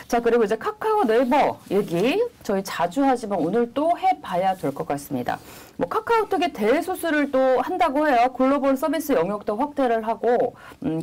자, 그리고 이제 카카오 네이버 얘기 저희 자주 하지만 오늘 또 해봐야 될 것 같습니다. 뭐 카카오톡이 대수술을 또 한다고 해요. 글로벌 서비스 영역도 확대를 하고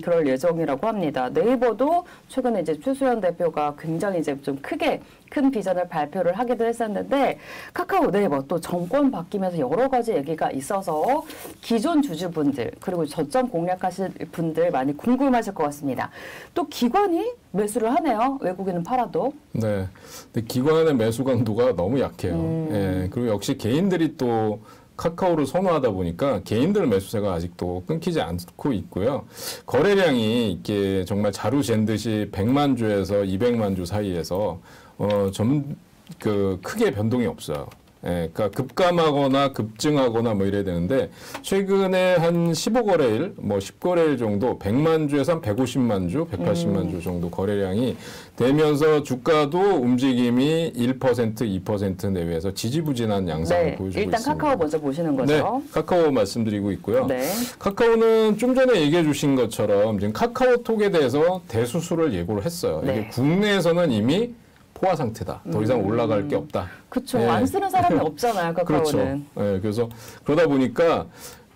그럴 예정이라고 합니다. 네이버도 최근에 이제 최수연 대표가 굉장히 이제 좀 크게 큰 비전을 발표를 하기도 했었는데 카카오 네이버 또 정권 바뀌면서 여러 가지 얘기가 있어서 기존 주주분들 그리고 저점 공략하실 분들 많이 궁금하실 것 같습니다. 또 기관이 매수를 하네요. 외국인은 팔아도. 네. 근데 기관의 매수 강도가 너무 약해요. 예. 그리고 역시 개인들이 또 카카오를 선호하다 보니까 개인들 매수세가 아직도 끊기지 않고 있고요. 거래량이 이게 정말 자루 잰 듯이 100만 주에서 200만 주 사이에서 크게 변동이 없어요. 예, 그러니까 급감하거나 급증하거나 뭐 이래야 되는데 최근에 한 15거래일, 뭐 10거래일 정도 100만 주에서 한 150만 주, 180만 주 정도 거래량이 되면서 주가도 움직임이 1%, 2% 내외에서 지지부진한 양상을 네, 보여주고 일단 있습니다. 카카오 먼저 보시는 거죠. 네, 카카오 말씀드리고 있고요. 네. 카카오는 좀 전에 얘기해 주신 것처럼 지금 카카오톡에 대해서 대수술을 예고를 했어요. 네. 이게 국내에서는 이미 포화 상태다. 더 이상 올라갈 게 없다. 그렇죠. 네. 안 쓰는 사람이 없잖아요. 카카오는. 그렇죠. 네, 그래서 그러다 보니까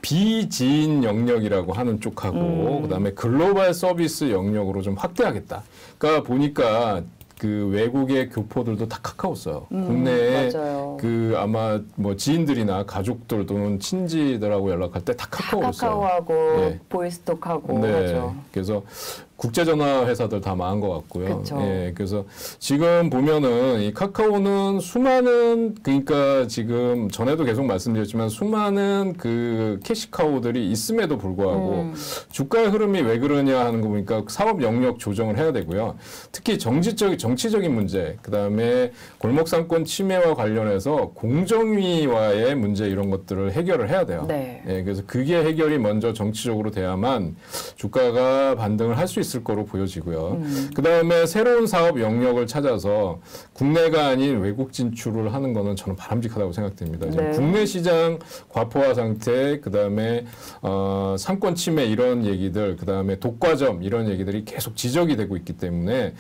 비지인 영역이라고 하는 쪽하고 그다음에 글로벌 서비스 영역으로 좀 확대하겠다. 그러니까 보니까 그 외국의 교포들도 다 카카오 써요. 국내에 맞아요. 그 아마 뭐 지인들이나 가족들 또는 친지들하고 연락할 때 다 카카오로 써요. 카카오하고 네. 보이스톡하고 네. 하죠. 그래서 국제전화 회사들 다 망한 것 같고요. 그쵸. 예, 그래서 지금 보면은 이 카카오는 수많은 그러니까 지금 전에도 계속 말씀드렸지만 수많은 그 캐시카우들이 있음에도 불구하고 주가의 흐름이 왜 그러냐 하는 거 보니까 사업 영역 조정을 해야 되고요. 특히 정치적인 문제, 그다음에 골목상권 침해와 관련해서 공정위와의 문제 이런 것들을 해결을 해야 돼요. 네. 예, 그래서 그게 해결이 먼저 정치적으로 돼야만 주가가 반등을 할 수 있을 거로 보여지고요. 그다음에 새로운 사업 영역을 찾아서 국내가 아닌 외국 진출을 하는 거는 저는 바람직하다고 생각됩니다. 지금 네. 국내 시장 과포화 상태, 그다음에 상권 침해 이런 얘기들, 그다음에 독과점 이런 얘기들이 계속 지적이 되고 있기 때문에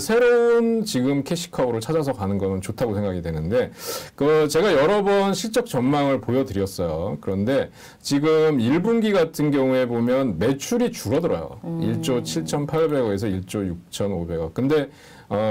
새로운 지금 캐시카우를 찾아서 가는 거는 좋다고 생각이 되는데 제가 여러 번 실적 전망을 보여드렸어요. 그런데 지금 1분기 같은 경우에 보면 매출이 줄어들어요. 1조 7,800억에서 1조 6,500억. 근데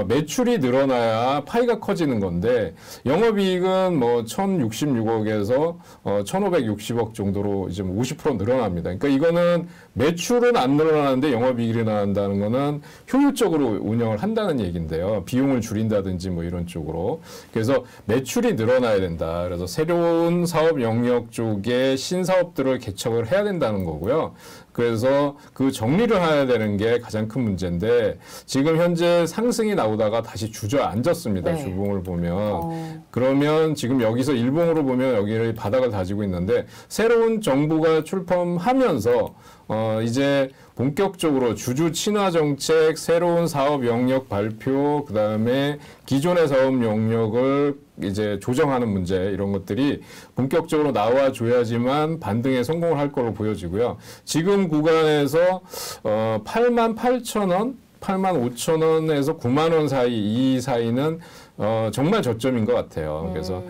매출이 늘어나야 파이가 커지는 건데 영업이익은 뭐 1,066억에서 1,560억 정도로 이제 50% 늘어납니다. 그러니까 이거는 매출은 안 늘어나는데 영업이익이 늘어난다는 거는 효율적으로 운영을 한다는 얘기인데요. 비용을 줄인다든지 뭐 이런 쪽으로. 그래서 매출이 늘어나야 된다. 그래서 새로운 사업 영역 쪽에 신사업들을 개척을 해야 된다는 거고요. 그래서 그 정리를 해야 되는 게 가장 큰 문제인데 지금 현재 상승이 나오다가 다시 주저앉았습니다. 네. 주봉을 보면. 그러면 지금 여기서 일봉으로 보면 여기를 바닥을 다지고 있는데 새로운 정부가 출범하면서 이제 본격적으로 주주 친화 정책, 새로운 사업 영역 발표, 그다음에 기존의 사업 영역을 이제 조정하는 문제 이런 것들이 본격적으로 나와줘야지만 반등에 성공을 할 걸로 보여지고요. 지금 구간에서 88,000원, 85,000원에서 90,000원 사이 이 사이는 정말 저점인 것 같아요. 그래서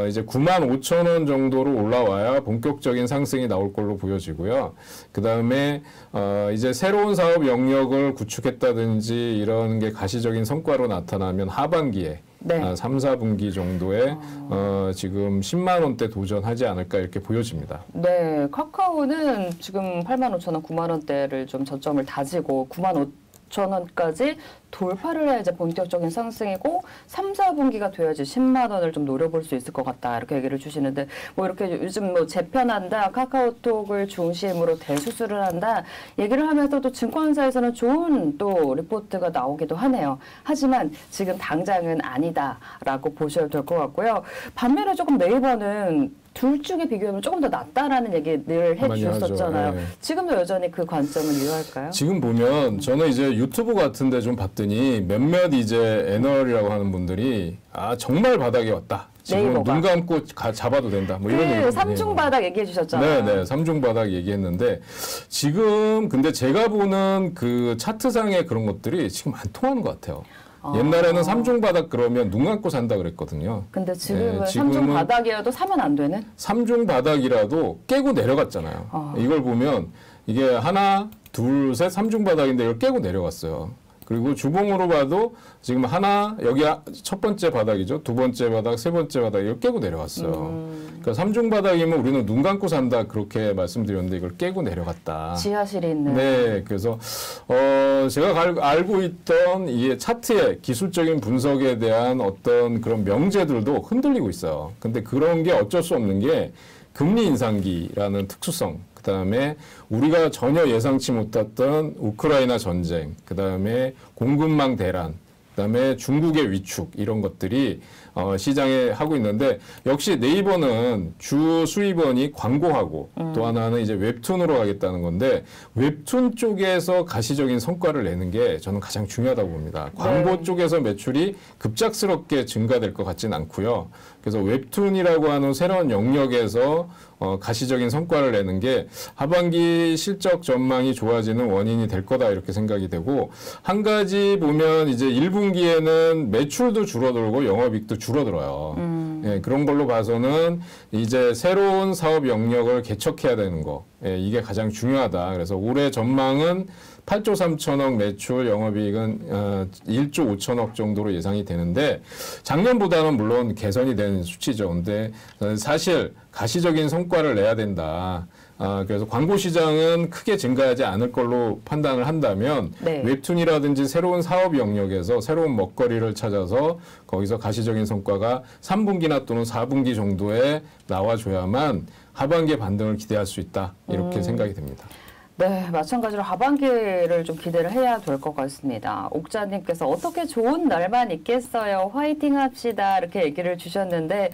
이제 95,000원 정도로 올라와야 본격적인 상승이 나올 걸로 보여지고요. 그 다음에 이제 새로운 사업 영역을 구축했다든지 이런 게 가시적인 성과로 나타나면 하반기에 네. 3, 4분기 정도에 지금 10만 원대 도전하지 않을까 이렇게 보여집니다. 네, 카카오는 지금 85,000원, 9만 원대를 좀 저점을 다지고 95,000원까지 돌파를 해야 이제 본격적인 상승이고 3, 4분기가 돼야지 10만 원을 좀 노려볼 수 있을 것 같다 이렇게 얘기를 주시는데 뭐 이렇게 요즘 뭐 재편한다 카카오톡을 중심으로 대수술을 한다 얘기를 하면서도 증권사에서는 좋은 또 리포트가 나오기도 하네요. 하지만 지금 당장은 아니다라고 보셔도 될 것 같고요. 반면에 조금 네이버는 둘 중에 비교하면 조금 더 낫다라는 얘기 늘 해주셨었잖아요. 네. 지금도 여전히 그 관점은 유효할까요? 지금 보면 저는 이제 유튜브 같은데 좀 봤더니 몇몇 이제 애널이라고 하는 분들이 정말 바닥에 왔다. 지금 네이버가. 눈 감고 잡아도 된다. 뭐 이런 얘기. 삼중 바닥 얘기해 주셨잖아요. 네, 삼중 바닥 얘기했는데 지금 근데 제가 보는 그 차트상의 그런 것들이 지금 안 통하는 것 같아요. 옛날에는 삼중 바닥 그러면 눈 감고 산다 그랬거든요. 근데 지금은 지금은 삼중 바닥이어도 사면 안 되는? 삼중 바닥이라도 깨고 내려갔잖아요. 이걸 보면 이게 하나, 둘, 셋, 삼중 바닥인데 이걸 깨고 내려갔어요. 그리고 주봉으로 봐도 지금 하나, 여기 첫 번째 바닥이죠. 두 번째 바닥, 세 번째 바닥 이걸 깨고 내려갔어요. 그러니까 삼중 바닥이면 우리는 눈 감고 산다 그렇게 말씀드렸는데 이걸 깨고 내려갔다. 지하실이 있는. 네, 그래서 제가 알고 있던 이 차트의 기술적인 분석에 대한 어떤 그런 명제들도 흔들리고 있어요. 근데 그런 게 어쩔 수 없는 게 금리 인상기라는 특수성, 그다음에 우리가 전혀 예상치 못했던 우크라이나 전쟁, 그다음에 공급망 대란, 그다음에 중국의 위축 이런 것들이 시장에 하고 있는데 역시 네이버는 주 수입원이 광고하고 또 하나는 이제 웹툰으로 가겠다는 건데 웹툰 쪽에서 가시적인 성과를 내는 게 저는 가장 중요하다고 봅니다. 광고 쪽에서 매출이 급작스럽게 증가될 것 같지는 않고요. 그래서 웹툰이라고 하는 새로운 영역에서 가시적인 성과를 내는 게 하반기 실적 전망이 좋아지는 원인이 될 거다 이렇게 생각이 되고 한 가지 보면 이제 1분기에는 매출도 줄어들고 영업이익도 줄어들어요. 예, 그런 걸로 봐서는 이제 새로운 사업 영역을 개척해야 되는 거 이게 가장 중요하다. 그래서 올해 전망은 8조 3천억 매출, 영업이익은 1조 5천억 정도로 예상이 되는데 작년보다는 물론 개선이 된 수치죠. 근데 사실 가시적인 성과를 내야 된다. 그래서 광고 시장은 크게 증가하지 않을 걸로 판단을 한다면 웹툰이라든지 새로운 사업 영역에서 새로운 먹거리를 찾아서 거기서 가시적인 성과가 3분기나 또는 4분기 정도에 나와줘야만 하반기에 반등을 기대할 수 있다. 이렇게 생각이 됩니다. 네, 마찬가지로 하반기를 좀 기대를 해야 될 것 같습니다. 옥자님께서 어떻게 좋은 날만 있겠어요. 화이팅 합시다. 이렇게 얘기를 주셨는데,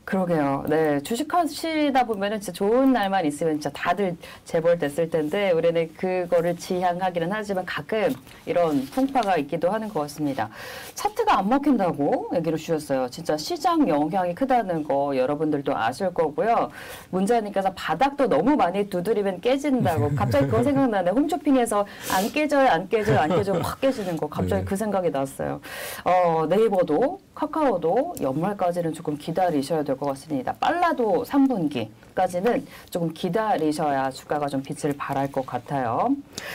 그러게요. 네, 주식하시다 보면은 진짜 좋은 날만 있으면 진짜 다들 재벌 됐을 텐데, 우리는 그거를 지향하기는 하지만 가끔 이런 풍파가 있기도 하는 것 같습니다. 차트가 안 먹힌다고 얘기를 주셨어요. 진짜 시장 영향이 크다는 거 여러분들도 아실 거고요. 문자님께서 바닥도 너무 많이 두드리면 깨진다고. 갑자기 그거 생각나네. 홈쇼핑에서 안 깨져요, 안 깨져요, 안 깨져요. 확 깨지는 거. 갑자기 그 생각이 났어요. 네이버도 카카오도 연말까지는 조금 기다리셔야 될 것 같습니다. 빨라도 3분기까지는 조금 기다리셔야 주가가 좀 빛을 발할 것 같아요.